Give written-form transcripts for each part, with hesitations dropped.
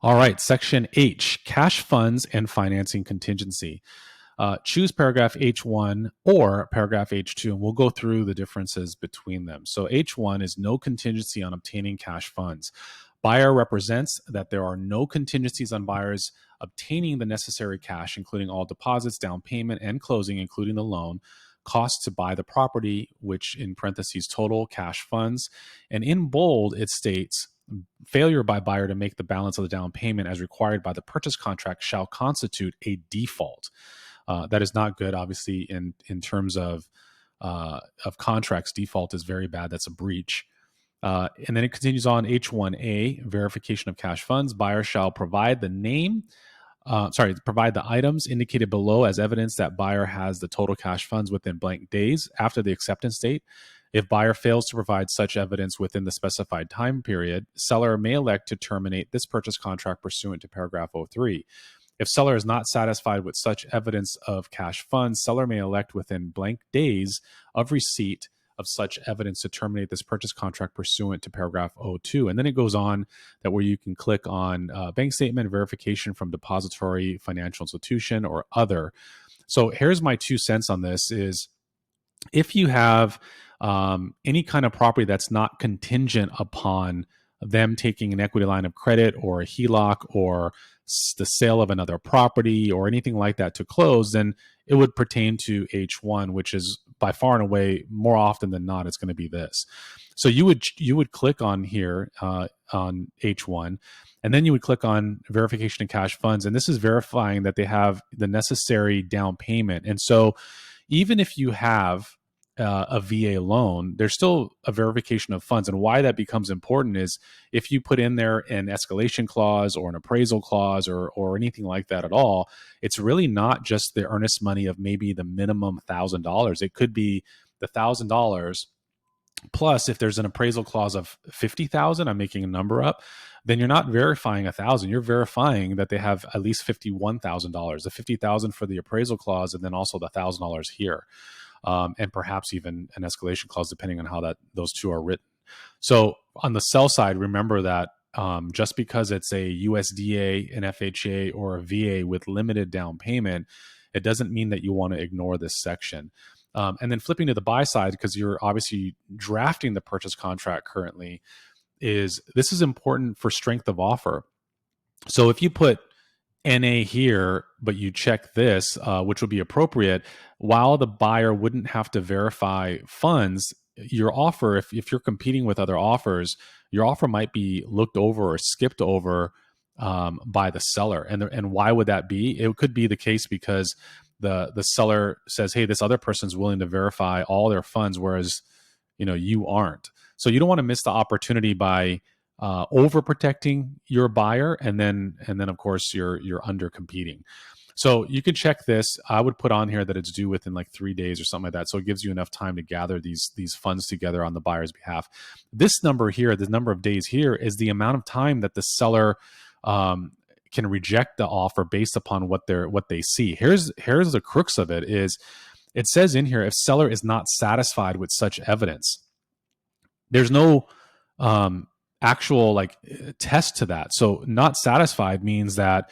All right, section H, cash funds and financing contingency. Choose paragraph H1 or paragraph H2, and we'll go through the differences between them. So H1 is no contingency on obtaining cash funds. Buyer represents that there are no contingencies on buyers obtaining the necessary cash, including all deposits, down payment, and closing, including the loan, costs to buy the property, which in parentheses total cash funds. And in bold, it states, failure by buyer to make the balance of the down payment as required by the purchase contract shall constitute a default. That is not good, obviously, in terms of contracts. Default is very bad. That's a breach. And then it continues on H1A, verification of cash funds. Buyer shall provide the provide the items indicated below as evidence that buyer has the total cash funds within blank days after the acceptance date. If buyer fails to provide such evidence within the specified time period, seller may elect to terminate this purchase contract pursuant to paragraph 03. If seller is not satisfied with such evidence of cash funds, seller may elect within blank days of receipt of such evidence to terminate this purchase contract pursuant to paragraph 02. And then it goes on that where you can click on bank statement verification from depository financial institution or other. So here's my 2 cents on this is if you have any kind of property that's not contingent upon them taking an equity line of credit or a HELOC or the sale of another property or anything like that to close, then it would pertain to H1, which is by far and away, more often than not, it's going to be this. So you would click on here on H1, and then you would click on verification of cash funds, and this is verifying that they have the necessary down payment. And so even if you have a VA loan, there's still a verification of funds. And why that becomes important is if you put in there an escalation clause or an appraisal clause or anything like that at all, it's really not just the earnest money of maybe the minimum $1,000. It could be the $1,000 plus if there's an appraisal clause of 50,000, I'm making a number up, then you're not verifying 1,000. You're verifying that they have at least $51,000, the 50,000 for the appraisal clause, and then also the $1,000 here. And perhaps even an escalation clause, depending on how those two are written. So on the sell side, remember that just because it's a USDA, an FHA, or a VA with limited down payment, it doesn't mean that you want to ignore this section. And then flipping to the buy side, because you're obviously drafting the purchase contract currently, this is important for strength of offer. So if you put NA here, but you check this, which would be appropriate, while the buyer wouldn't have to verify funds, your offer, if you're competing with other offers, your offer might be looked over or skipped over by the seller. And why would that be? It could be the case because the seller says, hey, this other person's willing to verify all their funds, whereas you aren't. So you don't want to miss the opportunity by overprotecting your buyer, and then of course you're under competing. So you can check this. I would put on here that it's due within like 3 days or something like that. So it gives you enough time to gather these funds together on the buyer's behalf. This number here, the number of days here, is the amount of time that the seller can reject the offer based upon what they see. Here's the crux of it is it says in here, if seller is not satisfied with such evidence, there's no actual test to that. So not satisfied means that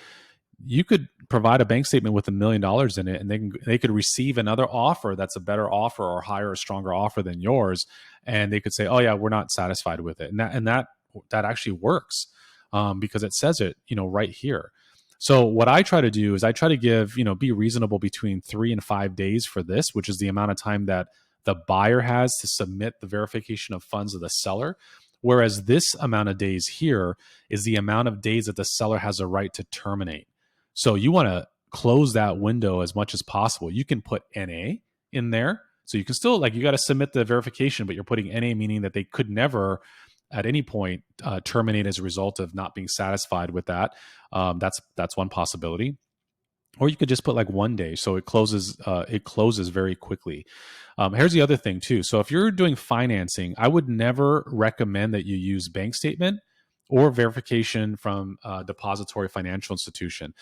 you could provide a bank statement with $1 million in it, and they could receive another offer that's a better offer or higher or stronger offer than yours, and they could say, oh yeah, we're not satisfied with it, and that actually works because it says it right here. So what I try to do is I try to give be reasonable between 3 and 5 days for this, which is the amount of time that the buyer has to submit the verification of funds of the seller. Whereas this amount of days here is the amount of days that the seller has a right to terminate. So you want to close that window as much as possible. You can put NA in there. So you can still, you got to submit the verification, but you're putting NA, meaning that they could never at any point terminate as a result of not being satisfied with that. That's one possibility. Or you could just put 1 day, so it closes very quickly. Here's the other thing too. So if you're doing financing, I would never recommend that you use bank statement or verification from a depository financial institution.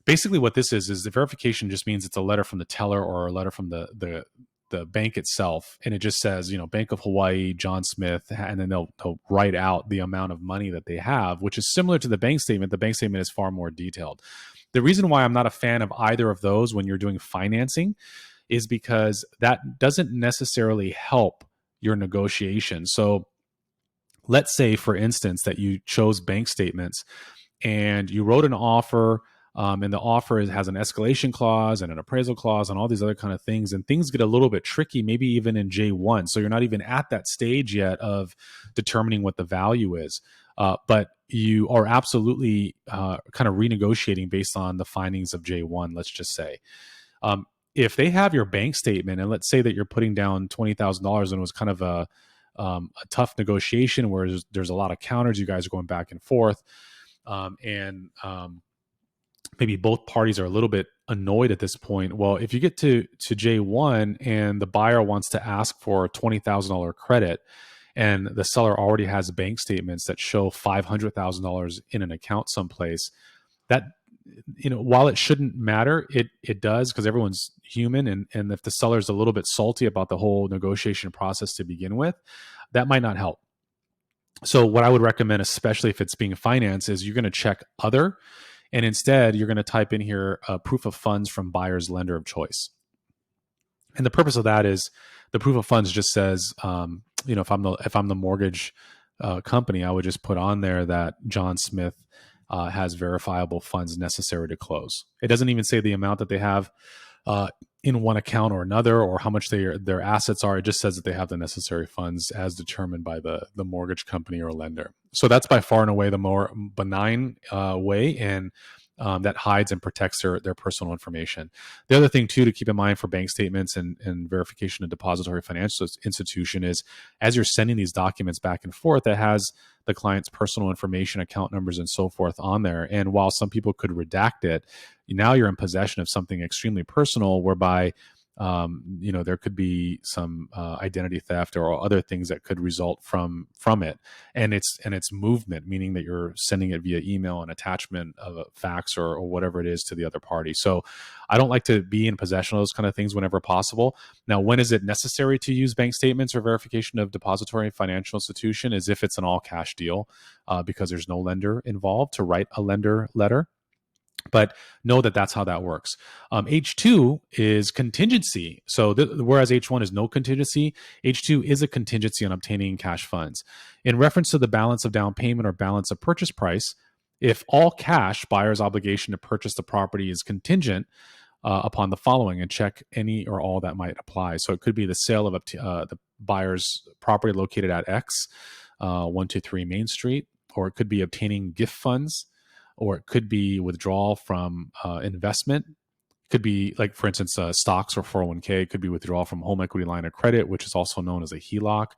Basically what this is the verification just means it's a letter from the teller or a letter from the the bank itself, and it just says, Bank of Hawaii, John Smith, and then they'll write out the amount of money that they have, which is similar to the bank statement. The bank statement is far more detailed. The reason why I'm not a fan of either of those when you're doing financing is because that doesn't necessarily help your negotiation. So let's say, for instance, that you chose bank statements and you wrote an offer, and the offer has an escalation clause and an appraisal clause and all these other kind of things, and things get a little bit tricky, maybe even in J1. So you're not even at that stage yet of determining what the value is. But you are absolutely kind of renegotiating based on the findings of J1, let's just say. If they have your bank statement, and let's say that you're putting down $20,000 and it was kind of a tough negotiation where there's a lot of counters, you guys are going back and forth, and maybe both parties are a little bit annoyed at this point. Well, if you get to J1 and the buyer wants to ask for a $20,000 credit, and the seller already has bank statements that show $500,000 in an account someplace, that, while it shouldn't matter, it does, because everyone's human, and if the seller's a little bit salty about the whole negotiation process to begin with, that might not help. So what I would recommend, especially if it's being financed, is you're going to check other, and instead you're going to type in here proof of funds from buyer's lender of choice. And the purpose of that is the proof of funds just says, if I'm the mortgage company, I would just put on there that John Smith has verifiable funds necessary to close. It doesn't even say the amount that they have in one account or another, or how much their assets are. It just says that they have the necessary funds as determined by the mortgage company or lender. So that's by far and away the more benign way, and that hides and protects their personal information. The other thing too to keep in mind for bank statements and verification of depository financial institution is, as you're sending these documents back and forth, that has the client's personal information, account numbers, and so forth on there. And while some people could redact it, now you're in possession of something extremely personal, whereby there could be some identity theft or other things that could result from it, and its movement, meaning that you're sending it via email, an attachment of a fax or whatever it is to the other party. So I don't like to be in possession of those kind of things whenever possible. Now, when is it necessary to use bank statements or verification of depository financial institution? Is if it's an all cash deal, because there's no lender involved to write a lender letter. But know that that's how that works. H2 is contingency. So whereas H1 is no contingency, H2 is a contingency on obtaining cash funds. In reference to the balance of down payment or balance of purchase price, if all cash, buyer's obligation to purchase the property is contingent upon the following, and check any or all that might apply. So it could be the sale of the buyer's property located at X, 123 Main Street, or it could be obtaining gift funds, or it could be withdrawal from investment. Could be, like, for instance, stocks or 401k. It could be withdrawal from home equity line of credit, which is also known as a HELOC,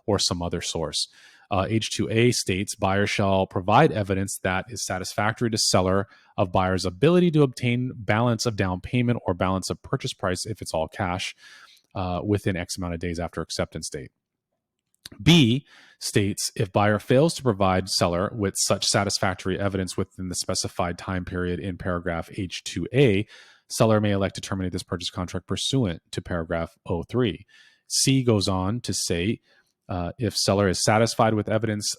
or some other source. H2A states buyer shall provide evidence that is satisfactory to seller of buyer's ability to obtain balance of down payment or balance of purchase price, if it's all cash, within X amount of days after acceptance date. B states if buyer fails to provide seller with such satisfactory evidence within the specified time period in paragraph H2A, seller may elect to terminate this purchase contract pursuant to paragraph 03. C goes on to say if seller is satisfied with evidence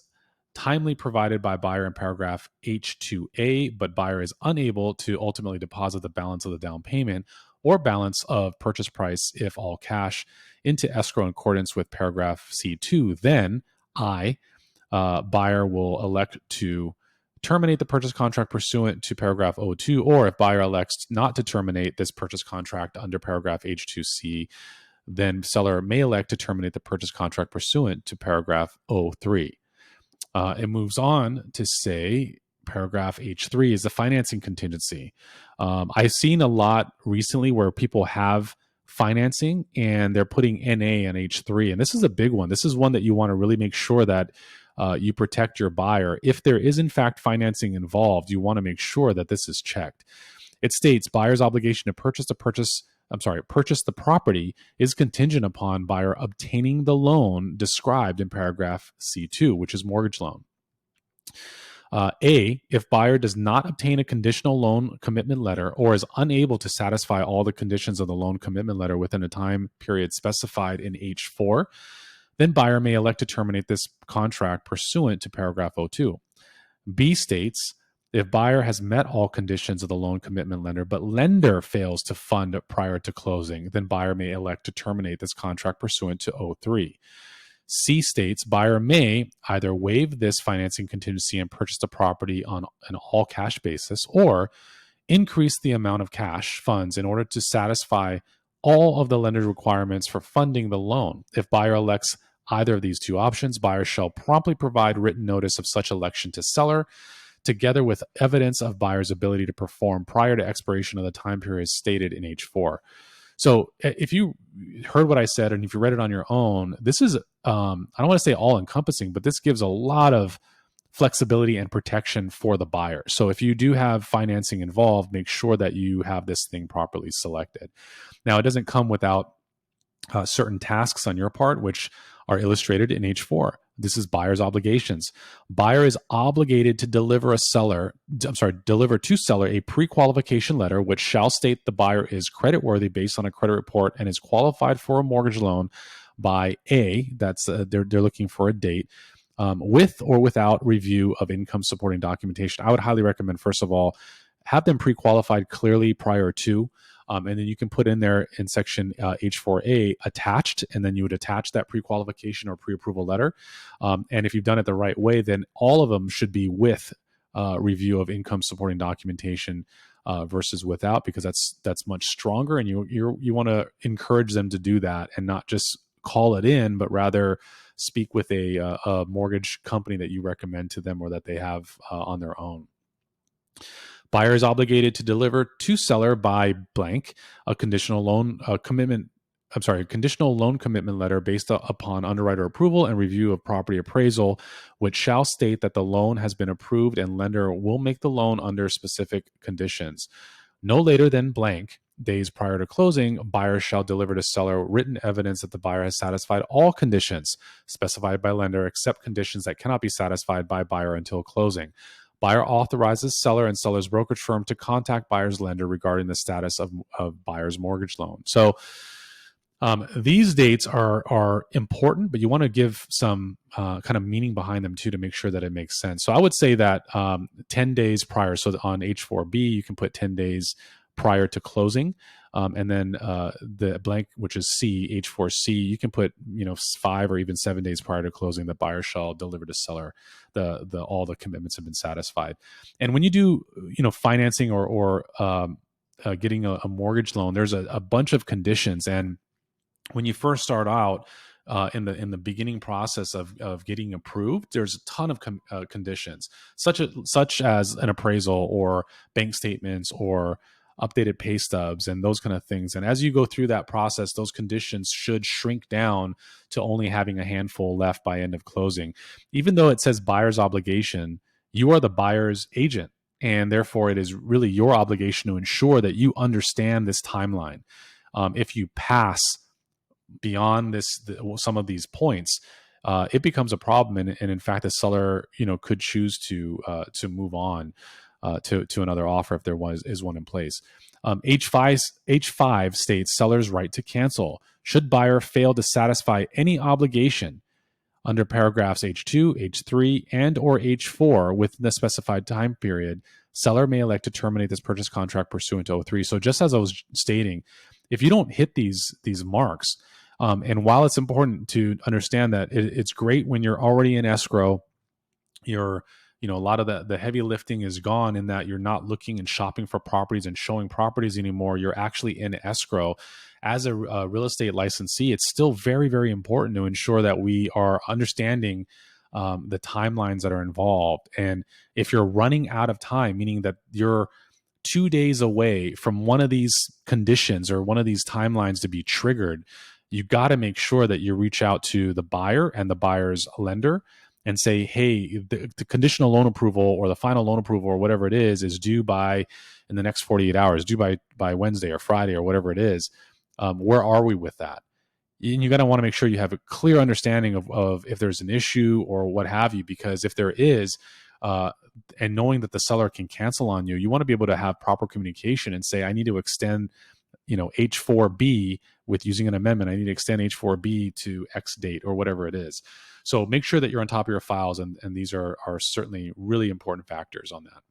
timely provided by buyer in paragraph H2A, but buyer is unable to ultimately deposit the balance of the down payment or balance of purchase price, if all cash, into escrow in accordance with paragraph C2, then buyer will elect to terminate the purchase contract pursuant to paragraph O2, or if buyer elects not to terminate this purchase contract under paragraph H2C, then seller may elect to terminate the purchase contract pursuant to paragraph O3. It moves on to say paragraph H3 is the financing contingency. I've seen a lot recently where people have financing and they're putting NA on H3. And this is a big one. This is one that you want to really make sure that you protect your buyer. If there is in fact financing involved, you want to make sure that this is checked. It states buyer's obligation to purchase the property is contingent upon buyer obtaining the loan described in paragraph C2, which is mortgage loan. A, if buyer does not obtain a conditional loan commitment letter or is unable to satisfy all the conditions of the loan commitment letter within a time period specified in H4, then buyer may elect to terminate this contract pursuant to paragraph O2. B states, if buyer has met all conditions of the loan commitment lender, but lender fails to fund prior to closing, then buyer may elect to terminate this contract pursuant to O3. C states, buyer may either waive this financing contingency and purchase the property on an all cash basis, or increase the amount of cash funds in order to satisfy all of the lender's requirements for funding the loan. If buyer elects either of these two options, buyer shall promptly provide written notice of such election to seller, together with evidence of buyer's ability to perform prior to expiration of the time period stated in H4. So if you heard what I said and if you read it on your own, this is, I don't want to say all encompassing, but this gives a lot of flexibility and protection for the buyer. So if you do have financing involved, make sure that you have this thing properly selected. Now, it doesn't come without certain tasks on your part, which are illustrated in H4. This is buyer's obligations. Buyer is obligated to deliver to seller a pre-qualification letter, which shall state the buyer is creditworthy based on a credit report and is qualified for a mortgage loan by A. That's they're looking for a date. With or without review of income supporting documentation. I would highly recommend, first of all, have them pre-qualified clearly prior to, and then you can put in there in section H4A attached, and then you would attach that pre-qualification or pre-approval letter. And if you've done it the right way, then all of them should be with review of income supporting documentation versus without, because that's much stronger, and you want to encourage them to do that and not just call it in, but rather speak with a mortgage company that you recommend to them or that they have on their own. Buyer is obligated to deliver to seller by blank a conditional loan commitment letter based upon underwriter approval and review of property appraisal, which shall state that the loan has been approved and lender will make the loan under specific conditions. No later than blank days prior to closing, buyer shall deliver to seller written evidence that the buyer has satisfied all conditions specified by lender, except conditions that cannot be satisfied by buyer until closing. Buyer authorizes seller and seller's brokerage firm to contact buyer's lender regarding the status of buyer's mortgage loan. So these dates are important, but you want to give some kind of meaning behind them too to make sure that it makes sense. So I would say that 10 days prior, so on H4B, you can put 10 days prior to closing. And then the blank, which is C, H4C, you can put 5 or even 7 days prior to closing. The buyer shall deliver to seller all the commitments have been satisfied. And when you do financing or getting a mortgage loan, there's a bunch of conditions. And when you first start out in the beginning process of getting approved, there's a ton of conditions, such as an appraisal or bank statements or updated pay stubs and those kind of things. And as you go through that process, those conditions should shrink down to only having a handful left by end of closing. Even though it says buyer's obligation, you are the buyer's agent, and therefore it is really your obligation to ensure that you understand this timeline. If you pass beyond some of these points, it becomes a problem, and in fact, the seller could choose to move on to another offer if there is one in place. H5 states seller's right to cancel should buyer fail to satisfy any obligation under paragraphs H2, H3, and or H4 within the specified time period. Seller may elect to terminate this purchase contract pursuant to O3. So just as I was stating, if you don't hit these marks, and while it's important to understand that it's great when you're already in escrow, a lot of the heavy lifting is gone in that you're not looking and shopping for properties and showing properties anymore. You're actually in escrow. As a real estate licensee, it's still very, very important to ensure that we are understanding the timelines that are involved. And if you're running out of time, meaning that you're 2 days away from one of these conditions or one of these timelines to be triggered, you got to make sure that you reach out to the buyer and the buyer's lender and say, hey, the conditional loan approval or the final loan approval or whatever it is due by in the next 48 hours, due by Wednesday or Friday or whatever it is. Where are we with that? And you got to want to make sure you have a clear understanding of if there's an issue or what have you, because if there is, and knowing that the seller can cancel on you, you want to be able to have proper communication and say, I need to extend, H4B with using an amendment. I need to extend H4B to X date or whatever it is. So make sure that you're on top of your files, and these are certainly really important factors on that.